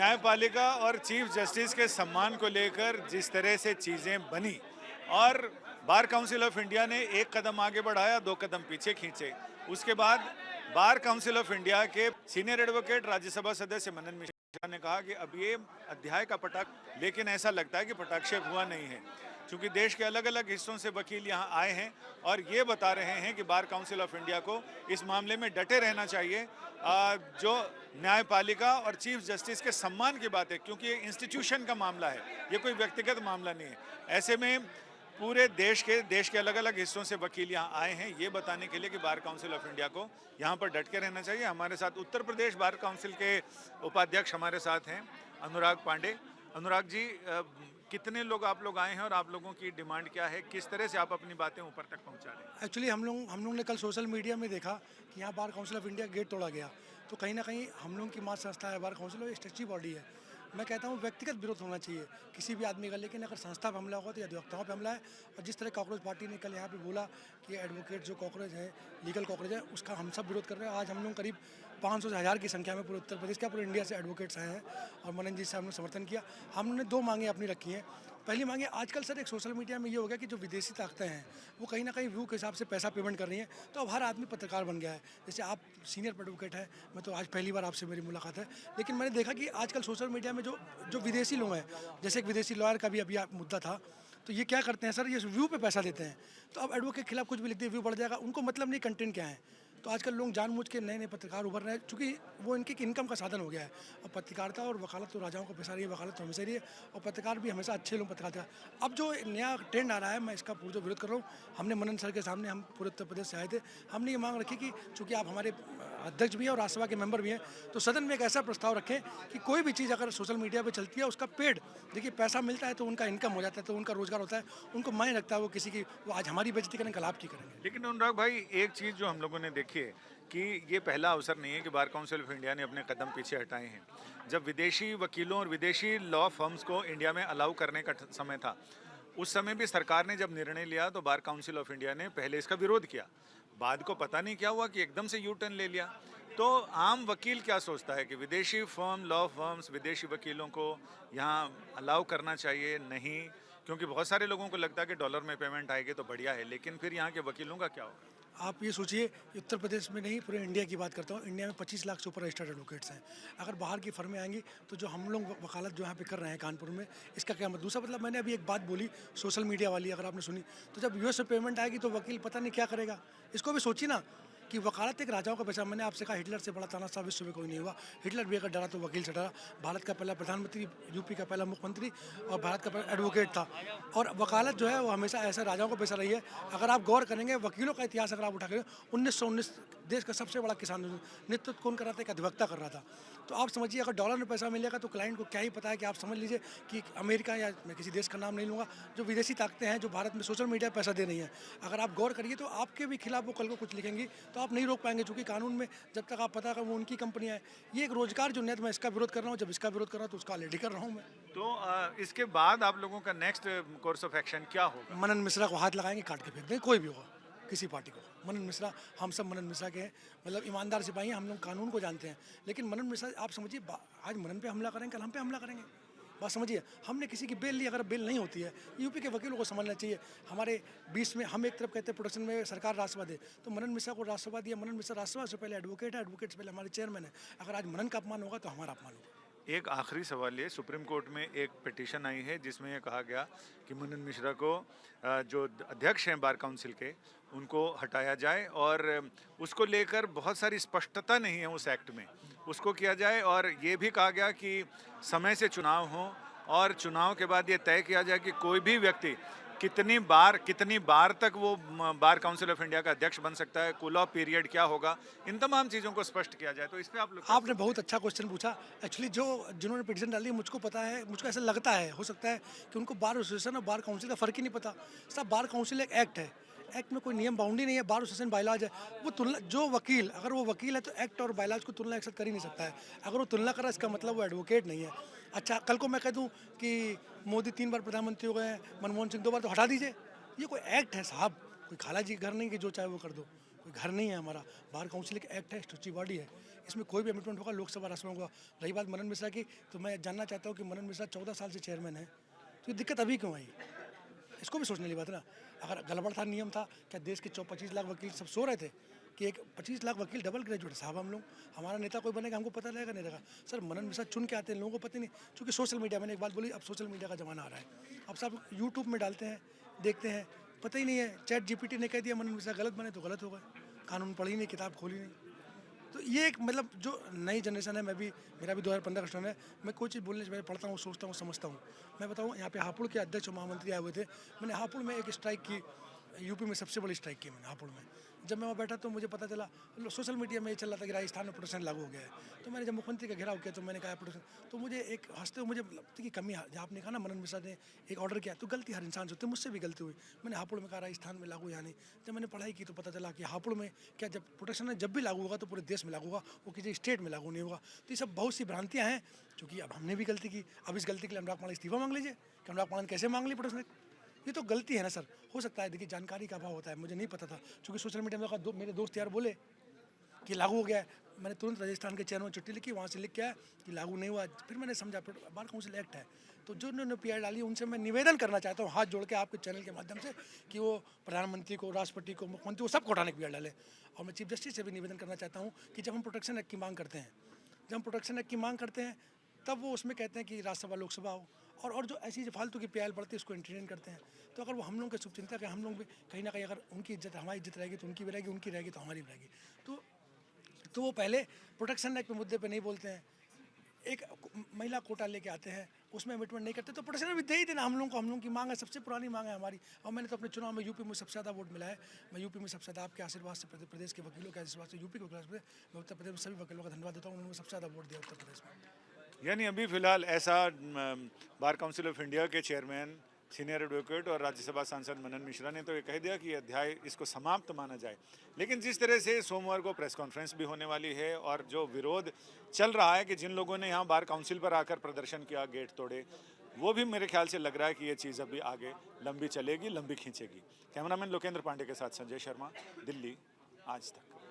न्यायपालिका और chief justice के सम्मान को लेकर जिस तरह से चीज़ें बनी और बार काउंसिल ऑफ इंडिया ने एक कदम आगे बढ़ाया, दो कदम पीछे खींचे। उसके बाद बार काउंसिल ऑफ इंडिया के सीनियर एडवोकेट राज्यसभा सदस्य मनन मिश्रा ने कहा कि अब ये अध्याय का लेकिन ऐसा लगता है कि पटाक्षेप हुआ नहीं है, क्योंकि देश के अलग अलग हिस्सों से वकील यहाँ आए हैं और ये बता रहे हैं कि बार काउंसिल ऑफ इंडिया को इस मामले में डटे रहना चाहिए। जो न्यायपालिका और चीफ जस्टिस के सम्मान की बात है, क्योंकि ये इंस्टीट्यूशन का मामला है, ये कोई व्यक्तिगत मामला नहीं है। ऐसे में पूरे देश के अलग अलग हिस्सों से वकील यहाँ आए हैं ये बताने के लिए कि बार काउंसिल ऑफ इंडिया को यहाँ पर डट के रहना चाहिए। हमारे साथ उत्तर प्रदेश बार काउंसिल के उपाध्यक्ष हमारे साथ हैं अनुराग पांडे। अनुराग जी, कितने लोग आप लोग आए हैं और आप लोगों की डिमांड क्या है, किस तरह से आप अपनी बातें ऊपर तक पहुंचा रहे हैं? एक्चुअली हम लोग ने कल सोशल मीडिया में देखा कि यहाँ bar council of India gate तोड़ा गया, तो कहीं ना कहीं हम लोग की मात्र संस्था है बार काउंसिल, और स्टैच्यू बॉडी है। मैं कहता हूँ व्यक्तिगत विरोध होना चाहिए किसी भी आदमी का, लेकिन अगर संस्था पर हमला होगा तो अधिवक्ताओं पर हमला है। और जिस तरह कॉकरोच पार्टी ने कल यहाँ पे बोला कि एडवोकेट जो कॉकरोच है, लीगल कॉकरोच है, उसका हम सब विरोध कर रहे हैं। आज हम लोग करीब 500 से 1000 की संख्या में पूरे उत्तर प्रदेश का, पूरे इंडिया से एडवोकेट्स आए हैं और मनन जी से हमने समर्थन किया। हमने 2 मांगे अपनी रखी हैं। पहली मांगे, आजकल सर एक सोशल मीडिया में ये हो गया कि जो विदेशी ताकतें हैं वो कहीं ना कहीं व्यू के हिसाब से पैसा पेमेंट कर रही हैं, तो अब हर आदमी पत्रकार बन गया है। जैसे आप सीनियर एडवोकेट है, मैं तो आज पहली बार आपसे मेरी मुलाकात है, लेकिन मैंने देखा कि आजकल सोशल मीडिया में जो जो विदेशी लोग हैं, जैसे एक विदेशी लॉयर का भी अभी मुद्दा था, तो ये क्या करते हैं सर, ये व्यू पे पैसा देते हैं। तो अब एडवोकेट के खिलाफ कुछ भी लिख दिए व्यू बढ़ जाएगा, उनको मतलब नहीं कंटेंट क्या है। तो आजकल लोग जानबूझ के नए नए पत्रकार उभर रहे हैं, चूँकि वो इनकी इनकम का साधन हो गया है। और पत्रकारिता और वकालत तो राजाओं को पैसा रही है, वकालत तो हमेशा रही है, और पत्रकार भी हमेशा अच्छे लोग पत्रकार। अब जो नया ट्रेंड आ रहा है, मैं इसका पूरा विरोध कर रहा हूँ। हमने मनन सर के सामने, हम पूरे उत्तर प्रदेश से आए थे, हमने ये मांग रखी कि चूँकि आप हमारे अध्यक्ष भी हैं और राज्यसभा के मेंबर भी हैं, तो सदन में एक ऐसा प्रस्ताव रखें कि कोई भी चीज़ अगर सोशल मीडिया पर चलती है उसका पेड, देखिए पैसा मिलता है तो उनका इनकम हो जाता है, तो उनका रोजगार होता है, उनको मायने रखता है वो किसी की, वो आज हमारी बेइज्जती करें, कल आपकी करेंगे। लेकिन अनुराग भाई, एक चीज़ जो हम लोगों ने देखी है कि ये पहला अवसर नहीं है कि बार काउंसिल ऑफ इंडिया ने अपने कदम पीछे हटाए हैं। जब विदेशी वकीलों और विदेशी लॉ फर्म्स को इंडिया में अलाउ करने का समय था, उस समय भी सरकार ने जब निर्णय लिया तो बार काउंसिल ऑफ इंडिया ने पहले इसका विरोध किया। बाद को पता नहीं क्या हुआ कि एकदम से यू टर्न ले लिया। तो आम वकील क्या सोचता है कि विदेशी फर्म, लॉ फर्म्स, विदेशी वकीलों को यहाँ अलाउ करना चाहिए, नहीं? क्योंकि बहुत सारे लोगों को लगता है कि डॉलर में पेमेंट आएगी तो बढ़िया है, लेकिन फिर यहाँ के वकीलों का क्या होगा? आप ये सोचिए कि उत्तर प्रदेश में नहीं, पूरे इंडिया की बात करता हूँ, इंडिया में 25 लाख से ऊपर रजिस्टर्ड एडवोकेट्स हैं। अगर बाहर की फर्में आएंगी तो जो हम लोग वकालत जो यहाँ पे कर रहे हैं कानपुर में, इसका क्या मतलब? दूसरा मतलब, मैंने अभी एक बात बोली सोशल मीडिया वाली, अगर आपने सुनी, तो जब यूएस से पेमेंट आएगी तो वकील पता नहीं क्या करेगा। इसको भी सोचिए ना कि वकालत एक राजाओं का पैसा। मैंने आपसे कहा हिटलर से बड़ा तानाशाह विश्व में कोई नहीं हुआ। हिटलर भी अगर डरा तो वकील से डरा। भारत का पहला प्रधानमंत्री, यूपी का पहला मुख्यमंत्री और भारत का पहला एडवोकेट था। और वकालत जो है वो हमेशा ऐसा राजाओं का पैसा रही है। अगर आप गौर करेंगे वकीलों का इतिहास अगर आप उठा करें, 1919 देश का सबसे बड़ा किसान नेतृत्व कौन कर रहा था? एक अधिवक्ता कर रहा था। तो आप समझिए अगर डॉलर में पैसा मिलेगा तो क्लाइंट को क्या ही पता है कि आप समझ लीजिए कि अमेरिका, या मैं किसी देश का नाम नहीं लूँगा, जो विदेशी ताकतें हैं जो भारत में सोशल मीडिया पैसा दे रही हैं, अगर आप गौर करिए तो आपके भी खिलाफ वो कल को कुछ लिखेंगी तो आप नहीं रोक पाएंगे, क्योंकि कानून में जब तक आप पता कर वो उनकी कंपनियां हैं। ये एक रोजगार जो नेत, मैं इसका विरोध कर रहा हूँ। जब इसका विरोध कर रहा हूँ तो उसका ऑलरेडी कर रहा हूँ मैं। तो इसके बाद आप लोगों का नेक्स्ट कोर्स ऑफ एक्शन क्या होगा? मनन मिश्रा को हाथ लगाएंगे, काट के फेंक देंगे, कोई भी होगा, किसी पार्टी को। मनन मिश्रा, हम सब मनन मिश्रा के हैं, मतलब ईमानदार सिपाही हैं, हम लोग कानून को जानते हैं। लेकिन मनन मिश्रा, आप समझिए, आज मनन पे हमला करेंगे, कल हम पे हमला करेंगे। बात समझिए, हमने किसी की बेल ली, अगर बेल नहीं होती है, यूपी के वकीलों को समझना चाहिए। हमारे बीच में हम एक तरफ कहते हैं प्रोटेक्शन में सरकार राष्ट्रवाद है, तो मनन मिश्रा को राष्ट्रवाद दिया। मनन मिश्रा राष्ट्रवाद से पहले एडवोकेट है, एडवोकेट से पहले हमारे चेयरमैन है। अगर आज मनन का अपमान होगा तो हमारा अपमान होगा। एक आखिरी सवाल, ये सुप्रीम कोर्ट में एक पिटीशन आई है जिसमें यह कहा गया कि मनन मिश्रा को जो अध्यक्ष हैं बार काउंसिल के, उनको हटाया जाए और उसको लेकर बहुत सारी स्पष्टता नहीं है उस एक्ट में, उसको किया जाए। और ये भी कहा गया कि समय से चुनाव हो और चुनाव के बाद ये तय किया जाए कि कोई भी व्यक्ति कितनी बार तक वो बार काउंसिल ऑफ इंडिया का अध्यक्ष बन सकता है, कूल ऑफ पीरियड क्या होगा, इन तमाम चीज़ों को स्पष्ट किया जाए। तो इस पे आप लोग आपने बहुत अच्छा क्वेश्चन पूछा। एक्चुअली जिन्होंने पिटीशन डाली, मुझको पता है, मुझको ऐसा लगता है, हो सकता है कि उनको बार एसोसिएशन और बार काउंसिल का फ़र्क ही नहीं पता। सब बार काउंसिल एक एक्ट है, एक्ट में कोई नियम बाउंड्री नहीं है। बार एसोसिएशन बायलॉज है, वो तुलना, जो वकील, अगर वो वकील है तो एक्ट और बायलॉज को तुलना एक साथ कर ही नहीं सकता है। अगर वो तुलना कर रहा है, इसका मतलब वो एडवोकेट नहीं है। अच्छा, कल को मैं कह दूँ कि मोदी 3 बार प्रधानमंत्री हो गए हैं, मनमोहन सिंह 2 बार, तो हटा दीजिए। ये कोई एक्ट है साहब, कोई खाला जी घर नहीं कि जो चाहे वो कर दो। कोई घर नहीं है हमारा। बार काउंसिल एक एक्ट है, स्टैच्यू बॉडी है। इसमें कोई भी अमेंडमेंट होगा लोकसभा राज्यसभा होगा। रही बात मनन मिश्रा की, तो मैं जानना चाहता हूँ कि मनन मिश्रा 14 साल से चेयरमैन है, तो ये दिक्कत अभी क्यों आई? इसको भी सोचने वाली बात है ना। अगर गड़बड़ था, नियम था, क्या देश के 25 लाख वकील सब सो रहे थे कि एक 25 लाख वकील डबल ग्रेजुएट साहब हम लोग, हमारा नेता कोई बनेगा हमको पता रहेगा नहीं रहेगा। सर मनन मिश्रा चुन के आते हैं, लोगों को पता नहीं, क्योंकि सोशल मीडिया, मैंने एक बात बोली, अब सोशल मीडिया का ज़माना आ रहा है, अब सब यूट्यूब में डालते हैं, देखते हैं, पता ही नहीं है। चैट जीपीटी ने कह दिया मनन मिश्रा गलत बने तो गलत हो गए, कानून पढ़ी नहीं, किताब खोली नहीं। तो ये एक मतलब जो नई जनरेशन है, मैं भी, मेरा भी 2015 का स्टूडेंट है, मैं कोई चीज़ बोलने से पहले पढ़ता हूँ, सोचता हूँ, समझता हूँ। मैं बताऊँ, यहाँ पे हापुड़ के अध्यक्ष और महामंत्री आए हुए थे, मैंने हापुड़ में एक स्ट्राइक की, यूपी में सबसे बड़ी स्ट्राइक की मैंने हापुड़ में। जब मैं वहाँ बैठा तो मुझे पता चला, सोशल मीडिया में ये चल रहा था कि राजस्थान में प्रोटेक्शन लागू हो गया है, तो मैंने जब मुख्यमंत्री का घेराव किया तो मैंने कहा प्रोटेक्शन, तो मुझे एक हंसते हुए मुझे लगता कि कमी, जहाँ आपने कहा ना मनन मिश्रा ने एक ऑर्डर किया, तो गलती हर इंसान से होती है, मुझसे भी गलती हुई। मैंने हापुड़ में कहा राजस्थान में लागू या नहीं, जब मैंने पढ़ाई की तो पता चला कि हापुड़ में क्या, जब प्रोटेक्शन है जब भी लागू होगा तो पूरे देश में लागू होगा, वो किसी स्टेट में लागू नहीं होगा। तो ये सब बहुत सी भ्रांतियाँ हैं, क्योंकि अब हमने भी गलती की, अब इस गलती के लिए अनुराग पांडे इस्तीफा मांग लीजिए कि अनुराग पांडे कैसे मांग ली प्रोटेक्शन, ये तो गलती है ना सर। हो सकता है, देखिए जानकारी का अभाव होता है, मुझे नहीं पता था, क्योंकि सोशल मीडिया में मेरे दोस्त यार बोले कि लागू हो गया है, मैंने तुरंत राजस्थान के चेयरमैन चिट्ठी लिखी, वहाँ से लिख के आया कि लागू नहीं हुआ। फिर मैंने समझा बार काउंसिल एक्ट है, तो जो उन्होंने पीआई डाली उनसे मैं निवेदन करना चाहता हूँ हाथ जोड़ के आपके चैनल के माध्यम से कि वो प्रधानमंत्री को, राष्ट्रपति को, मुख्यमंत्री को, सबको हटाने की पीआई डाले। और मैं चीफ जस्टिस से भी निवेदन करना चाहता हूँ कि जब हम प्रोटेक्शन एक्ट की मांग करते हैं, जब हम प्रोटेक्शन एक्ट की मांग करते हैं, तब वो उसमें कहते हैं कि राज्यसभा लोकसभा हो, और जो ऐसी जो फालतू की पीआई पड़ती है उसको एंटरटेन करते हैं। तो अगर वो हम लोग के शुभचिंतक है, हम लोग भी कहीं ना कहीं, अगर उनकी इज्जत, हमारी इज्जत रहेगी तो उनकी भी रहेगी, उनकी रहेगी तो हमारी भी रहेगी। तो वो पहले प्रोटेक्शन एक्ट के मुद्दे पे नहीं बोलते हैं, एक महिला कोटा लेके आते हैं, उसमें अमिटमेंट नहीं करते, तो प्रोटेक्शन भी दे ही देना हम लोग को, हम लोग की मांग है, सबसे पुरानी मांग है हमारी। और मैंने तो अपने चुनाव में यूपी में सबसे ज़्यादा वोट मिला है, मैं यूपी में सबसे ज़्यादा आपके आशीर्वाद से, प्रदेश के वकीलों के आशीर्वाद से, यूपी के वकीलों से, मैं उत्तर प्रदेश में सभी वकीलों का धन्यवाद देता हूँ, उन्होंने सबसे ज़्यादा वोट दिया उत्तर प्रदेश में। यानी अभी फिलहाल ऐसा बार काउंसिल ऑफ इंडिया के चेयरमैन, सीनियर एडवोकेट और राज्यसभा सांसद मनन मिश्रा ने तो ये कह दिया कि अध्याय इसको समाप्त माना जाए। लेकिन जिस तरह से सोमवार को प्रेस कॉन्फ्रेंस भी होने वाली है और जो विरोध चल रहा है कि जिन लोगों ने यहाँ बार काउंसिल पर आकर प्रदर्शन किया, गेट तोड़े, वो भी मेरे ख्याल से लग रहा है कि ये चीज़ अभी आगे लंबी चलेगी, लंबी खींचेगी। कैमरामैन लोकेंद्र पांडे के साथ संजय शर्मा, दिल्ली, आज तक।